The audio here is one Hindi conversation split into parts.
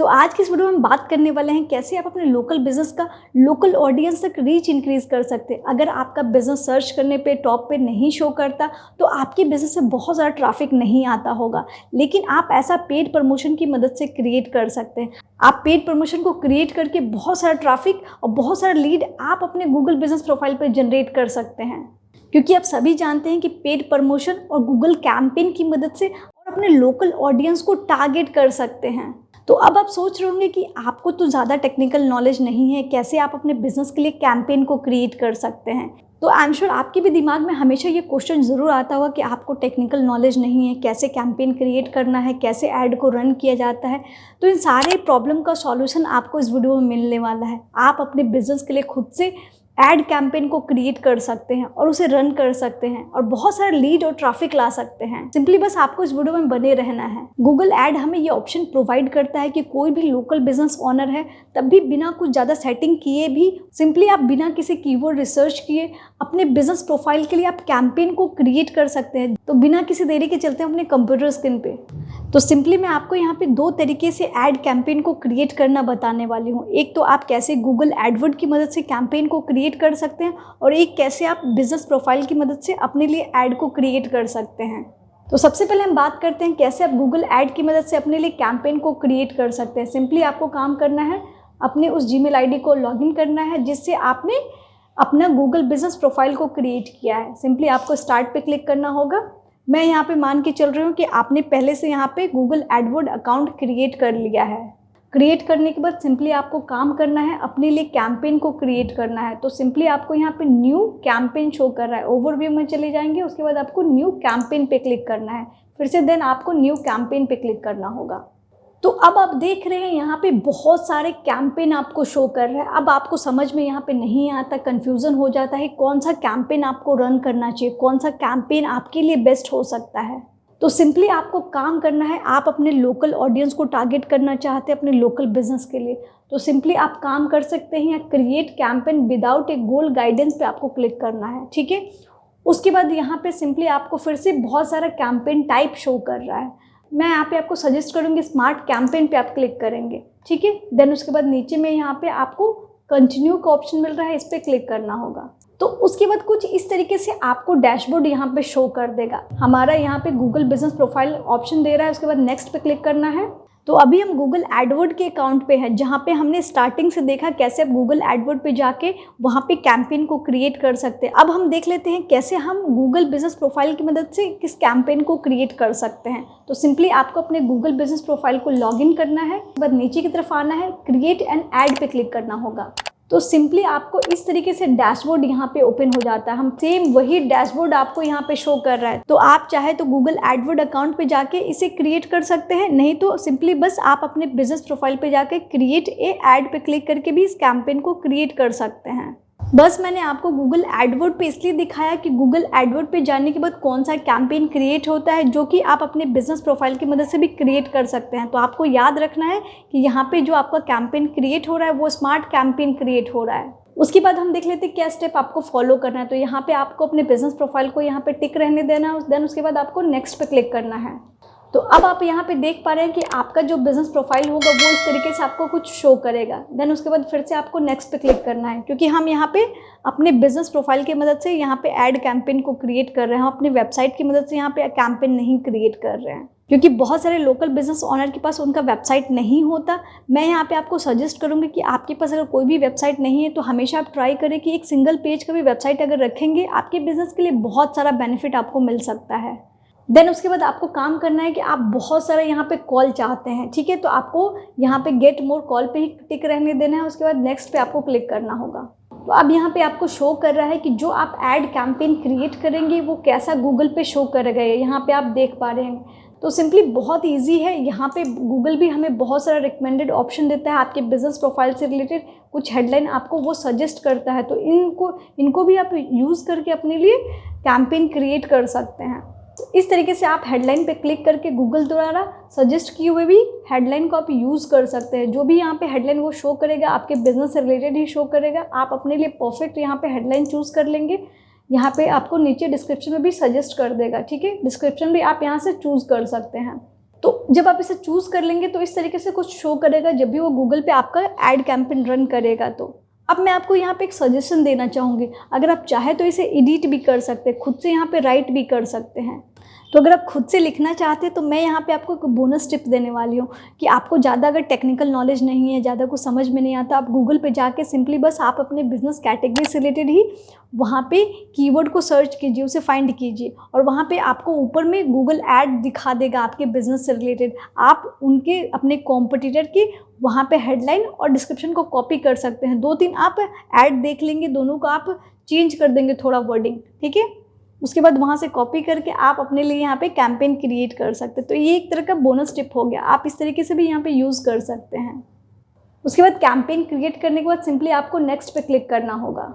तो आज की इस वीडियो में हम बात करने वाले हैं कैसे आप अपने लोकल बिजनेस का लोकल ऑडियंस तक रीच इंक्रीज कर सकते हैं। अगर आपका बिजनेस सर्च करने पे टॉप पे नहीं शो करता तो आपके बिजनेस में बहुत ज़्यादा ट्रैफिक नहीं आता होगा, लेकिन आप ऐसा पेड प्रमोशन की मदद से क्रिएट कर सकते हैं। आप पेड प्रमोशन को क्रिएट करके बहुत सारा ट्रैफिक और बहुत सारा लीड आप अपने गूगल बिजनेस प्रोफाइल पर जनरेट कर सकते हैं, क्योंकि आप सभी जानते हैं कि पेड प्रमोशन और गूगल कैंपेन की मदद से और अपने लोकल ऑडियंस को टारगेट कर सकते हैं। तो अब आप सोच रहे होंगे कि आपको तो ज़्यादा टेक्निकल नॉलेज नहीं है, कैसे आप अपने बिजनेस के लिए कैंपेन को क्रिएट कर सकते हैं। तो आई एम श्योर आपके भी दिमाग में हमेशा ये क्वेश्चन ज़रूर आता होगा कि आपको टेक्निकल नॉलेज नहीं है, कैसे कैंपेन क्रिएट करना है, कैसे ऐड को रन किया जाता है। तो इन सारे प्रॉब्लम का सॉल्यूशन आपको इस वीडियो में मिलने वाला है। आप अपने बिजनेस के लिए खुद से ऐड कैंपेन को क्रिएट कर सकते हैं और उसे रन कर सकते हैं और बहुत सारे लीड और ट्रैफिक ला सकते हैं। सिंपली बस आपको इस वीडियो में बने रहना है। गूगल ऐड हमें ये ऑप्शन प्रोवाइड करता है कि कोई भी लोकल बिजनेस ओनर है तब भी बिना कुछ ज़्यादा सेटिंग किए भी सिंपली आप बिना किसी कीवर्ड रिसर्च किए अपने बिजनेस प्रोफाइल के लिए आप कैंपेन को क्रिएट कर सकते हैं। तो बिना किसी देरी के चलते हैं अपने कंप्यूटर स्क्रीन पे। तो सिंपली मैं आपको यहाँ पे दो तरीके से ऐड कैंपेन को क्रिएट करना बताने वाली हूँ। एक तो आप कैसे गूगल एडवर्ड की मदद से कैंपेन को क्रिएट कर सकते हैं और एक कैसे आप बिजनेस प्रोफाइल की मदद से अपने लिए ऐड को क्रिएट कर सकते हैं। तो सबसे पहले हम बात करते हैं कैसे आप गूगल ऐड की मदद से अपने लिए कैंपेन को क्रिएट कर सकते हैं। सिंपली आपको काम करना है, अपने उस जीमेल आईडी को लॉगिन करना है जिससे आपने अपना गूगल बिजनेस प्रोफाइल को क्रिएट किया है। सिंपली आपको स्टार्ट पे क्लिक करना होगा। मैं यहाँ पे मान के चल रही हूँ कि आपने पहले से यहाँ पे गूगल एडवर्ड अकाउंट क्रिएट कर लिया है। क्रिएट करने के बाद सिंपली आपको काम करना है, अपने लिए कैंपेन को क्रिएट करना है। तो सिंपली आपको यहाँ पे न्यू कैंपेन शो कर रहा है। ओवरव्यू में चले जाएंगे, उसके बाद आपको न्यू कैंपेन पे क्लिक करना है। फिर से देन आपको न्यू कैंपेन पे क्लिक करना होगा। तो अब आप देख रहे हैं यहाँ पे बहुत सारे कैंपेन आपको शो कर रहे हैं। अब आपको समझ में यहाँ पे नहीं आता, कंफ्यूजन हो जाता है कौन सा कैंपेन आपको रन करना चाहिए, कौन सा कैंपेन आपके लिए बेस्ट हो सकता है। तो सिंपली आपको काम करना है, आप अपने लोकल ऑडियंस को टारगेट करना चाहते हैं अपने लोकल बिजनेस के लिए, तो सिंपली आप काम कर सकते हैं क्रिएट कैंपेन विदाउट ए गोल गाइडेंस पे आपको क्लिक करना है। ठीक है, उसके बाद यहाँ पे सिंपली आपको फिर से बहुत सारा कैंपेन टाइप शो कर रहा है। मैं यहाँ पे आपको सजेस्ट करूँगी स्मार्ट कैंपेन पे आप क्लिक करेंगे। ठीक है, देन उसके बाद नीचे में यहाँ पे आपको कंटिन्यू का ऑप्शन मिल रहा है, इस पर क्लिक करना होगा। तो उसके बाद कुछ इस तरीके से आपको डैशबोर्ड यहाँ पे शो कर देगा। हमारा यहाँ पे गूगल बिजनेस प्रोफाइल ऑप्शन दे रहा है, उसके बाद नेक्स्ट पे क्लिक करना है। तो अभी हम गूगल एडवर्ड के अकाउंट पे हैं, जहाँ पे हमने स्टार्टिंग से देखा कैसे आप गूगल एडवर्ड पे जाके वहाँ पे कैंपेन को क्रिएट कर सकते हैं। अब हम देख लेते हैं कैसे हम गूगल बिजनेस प्रोफाइल की मदद से किस कैंपेन को क्रिएट कर सकते हैं। तो सिंपली आपको अपने गूगल बिजनेस प्रोफाइल को लॉगिन करना है, उसके बाद नीचे की तरफ आना है, क्रिएट एन ऐड पे क्लिक करना होगा। तो सिंपली आपको इस तरीके से डैशबोर्ड यहाँ पे ओपन हो जाता है। हम सेम वही डैशबोर्ड आपको यहाँ पे शो कर रहा है। तो आप चाहे तो गूगल एडवर्ड अकाउंट पे जाके इसे क्रिएट कर सकते हैं, नहीं तो सिंपली बस आप अपने बिजनेस प्रोफाइल पे जाके क्रिएट ए ऐड पे क्लिक करके भी इस कैंपेन को क्रिएट कर सकते हैं। बस मैंने आपको गूगल एडवर्ड पे इसलिए दिखाया कि गूगल एडवर्ड पे जाने के बाद कौन सा कैंपेन क्रिएट होता है, जो कि आप अपने बिजनेस प्रोफाइल की मदद से भी क्रिएट कर सकते हैं। तो आपको याद रखना है कि यहाँ पे जो आपका कैंपेन क्रिएट हो रहा है वो स्मार्ट कैंपेन क्रिएट हो रहा है। उसके बाद हम देख लेते हैं क्या स्टेप आपको फॉलो करना है। तो यहाँ पे आपको अपने बिजनेस प्रोफाइल को यहाँ पे टिक रहने देना है, देन उसके बाद आपको नेक्स्ट पे क्लिक करना है। तो अब आप यहाँ पे देख पा रहे हैं कि आपका जो बिजनेस प्रोफाइल होगा वो इस तरीके से आपको कुछ शो करेगा। देन उसके बाद फिर से आपको नेक्स्ट पे क्लिक करना है, क्योंकि हम यहाँ पे अपने बिजनेस प्रोफाइल की मदद से यहाँ पे ऐड कैंपेन को क्रिएट कर रहे हैं। हम अपनी वेबसाइट की मदद से यहाँ पे कैंपेन नहीं क्रिएट कर रहे हैं, क्योंकि बहुत सारे लोकल बिजनेस ओनर के पास उनका वेबसाइट नहीं होता। मैं यहाँ पे आपको सजेस्ट करूँगी कि आपके पास अगर कोई भी वेबसाइट नहीं है तो हमेशा आप ट्राई करें कि एक सिंगल पेज का भी वेबसाइट अगर रखेंगे, आपके बिजनेस के लिए बहुत सारा बेनिफिट आपको मिल सकता है। देन उसके बाद आपको काम करना है कि आप बहुत सारे यहाँ पे कॉल चाहते हैं। ठीक है, तो आपको यहाँ पे गेट मोर कॉल पे ही टिक रहने देना है, उसके बाद नेक्स्ट पे आपको क्लिक करना होगा। तो अब यहाँ पे आपको शो कर रहा है कि जो आप ऐड कैंपेन क्रिएट करेंगे वो कैसा गूगल पे शो करेगा, यहाँ पे आप देख पा रहे हैं। तो सिंपली बहुत ईजी है। यहाँ पे गूगल भी हमें बहुत सारा रिकमेंडेड ऑप्शन देता है, आपके बिजनेस प्रोफाइल से रिलेटेड कुछ हेडलाइन आपको वो सजेस्ट करता है। तो इनको भी आप यूज़ करके अपने लिए कैंपेन क्रिएट कर सकते हैं। तो इस तरीके से आप हेडलाइन पे क्लिक करके गूगल द्वारा सजेस्ट किए हुए भी हेडलाइन को आप यूज़ कर सकते हैं। जो भी यहाँ पे हेडलाइन वो शो करेगा आपके बिजनेस से रिलेटेड ही शो करेगा। आप अपने लिए परफेक्ट यहाँ पे हेडलाइन चूज़ कर लेंगे। यहाँ पे आपको नीचे डिस्क्रिप्शन में भी सजेस्ट कर देगा। ठीक है, डिस्क्रिप्शन भी आप यहाँ से चूज़ कर सकते हैं। तो जब आप इसे चूज़ कर लेंगे तो इस तरीके से कुछ शो करेगा जब भी वो गूगल पे आपका ऐड कैंपेन रन करेगा। तो अब मैं आपको यहाँ पे एक सजेशन देना चाहूँगी, अगर आप चाहे तो इसे एडिट भी कर सकते हैं, खुद से यहाँ पे राइट भी कर सकते हैं। तो अगर आप खुद से लिखना चाहते हैं तो मैं यहाँ पे आपको एक बोनस टिप देने वाली हूँ कि आपको ज़्यादा अगर टेक्निकल नॉलेज नहीं है, ज़्यादा कुछ समझ में नहीं आता, आप गूगल पे जाके सिंपली बस आप अपने बिजनेस कैटेगरी से रिलेटेड ही वहाँ पे कीवर्ड को सर्च कीजिए, उसे फाइंड कीजिए और वहाँ पे आपको ऊपर में गूगल ऐड दिखा देगा आपके बिजनेस से रिलेटेड। आप उनके अपने कॉम्पिटिटर की वहाँ पे हेडलाइन और डिस्क्रिप्शन को कॉपी कर सकते हैं। 2-3 आप ऐड देख लेंगे, दोनों को आप चेंज कर देंगे थोड़ा वर्डिंग, ठीक है। उसके बाद वहाँ से कॉपी करके आप अपने लिए यहाँ पे कैंपेन क्रिएट कर सकते हैं। तो ये एक तरह का बोनस टिप हो गया, आप इस तरीके से भी यहाँ पे यूज़ कर सकते हैं। उसके बाद कैंपेन क्रिएट करने के बाद सिंपली आपको नेक्स्ट पे क्लिक करना होगा।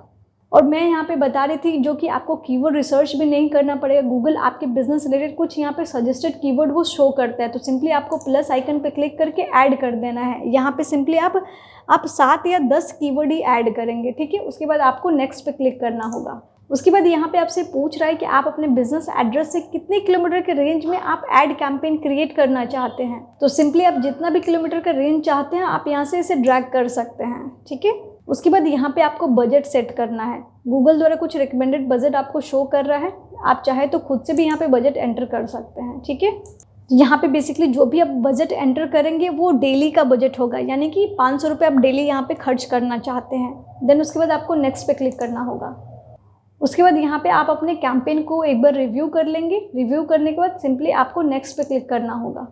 और मैं यहाँ पे बता रही थी जो कि आपको कीवर्ड रिसर्च भी नहीं करना पड़ेगा, गूगल आपके बिजनेस रिलेटेड कुछ यहाँ पे सजेस्टेड कीवर्ड वो शो करता है। तो सिंपली आपको प्लस आइकन पे क्लिक करके ऐड कर देना है। यहाँ पे सिंपली आप 7 या 10 कीवर्ड ही ऐड करेंगे, ठीक है। उसके बाद आपको नेक्स्ट पे क्लिक करना होगा। उसके बाद यहाँ पे आपसे पूछ रहा है कि आप अपने बिजनेस एड्रेस से कितने किलोमीटर के रेंज में आप ऐड कैंपेन क्रिएट करना चाहते हैं। तो सिंपली आप जितना भी किलोमीटर का रेंज चाहते हैं आप यहाँ से इसे ड्रैग कर सकते हैं, ठीक है। उसके बाद यहाँ पे आपको बजट सेट करना है। गूगल द्वारा कुछ रिकमेंडेड बजट आपको शो कर रहा है, आप चाहे तो खुद से भी यहाँ पे बजट एंटर कर सकते हैं, ठीक है। यहाँ पे बेसिकली जो भी आप बजट एंटर करेंगे वो डेली का बजट होगा, यानी कि 500 रुपये आप डेली यहाँ पे खर्च करना चाहते हैं। देन उसके बाद आपको नेक्स्ट पे क्लिक करना होगा। उसके बाद यहाँ पे आप अपने कैंपेन को एक बार रिव्यू कर लेंगे। रिव्यू करने के बाद सिंपली आपको नेक्स्ट पे क्लिक करना होगा।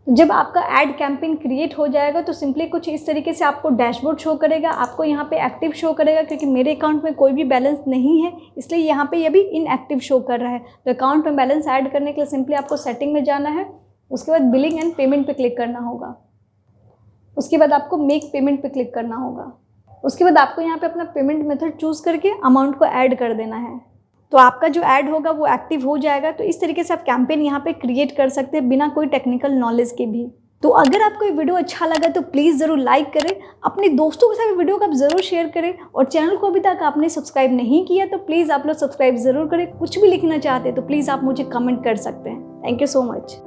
जब आपका ऐड कैंपेन क्रिएट हो जाएगा तो सिंपली कुछ इस तरीके से आपको डैशबोर्ड शो करेगा, आपको यहाँ पे एक्टिव शो करेगा। क्योंकि मेरे अकाउंट में कोई भी बैलेंस नहीं है इसलिए यहाँ पे ये भी इनएक्टिव शो कर रहा है। तो अकाउंट में बैलेंस ऐड करने के लिए सिंपली आपको सेटिंग में जाना है। उसके बाद बिलिंग एंड पेमेंट पे क्लिक करना होगा। उसके बाद आपको मेक पेमेंट पे क्लिक करना होगा। उसके बाद आपको यहाँ पे अपना पेमेंट मेथड चूज़ करके अमाउंट को ऐड कर देना है। तो आपका जो ऐड होगा वो एक्टिव हो जाएगा। तो इस तरीके से आप कैंपेन यहाँ पे क्रिएट कर सकते हैं बिना कोई टेक्निकल नॉलेज के भी। तो अगर आपको ये वीडियो अच्छा लगा तो प्लीज़ ज़रूर लाइक करें, अपने दोस्तों के साथ वीडियो को आप ज़रूर शेयर करें और चैनल को अभी तक आपने सब्सक्राइब नहीं किया तो प्लीज़ आप लोग सब्सक्राइब ज़रूर करें। कुछ भी लिखना चाहते हैं तो प्लीज़ आप मुझे कमेंट कर सकते हैं। Thank you so much.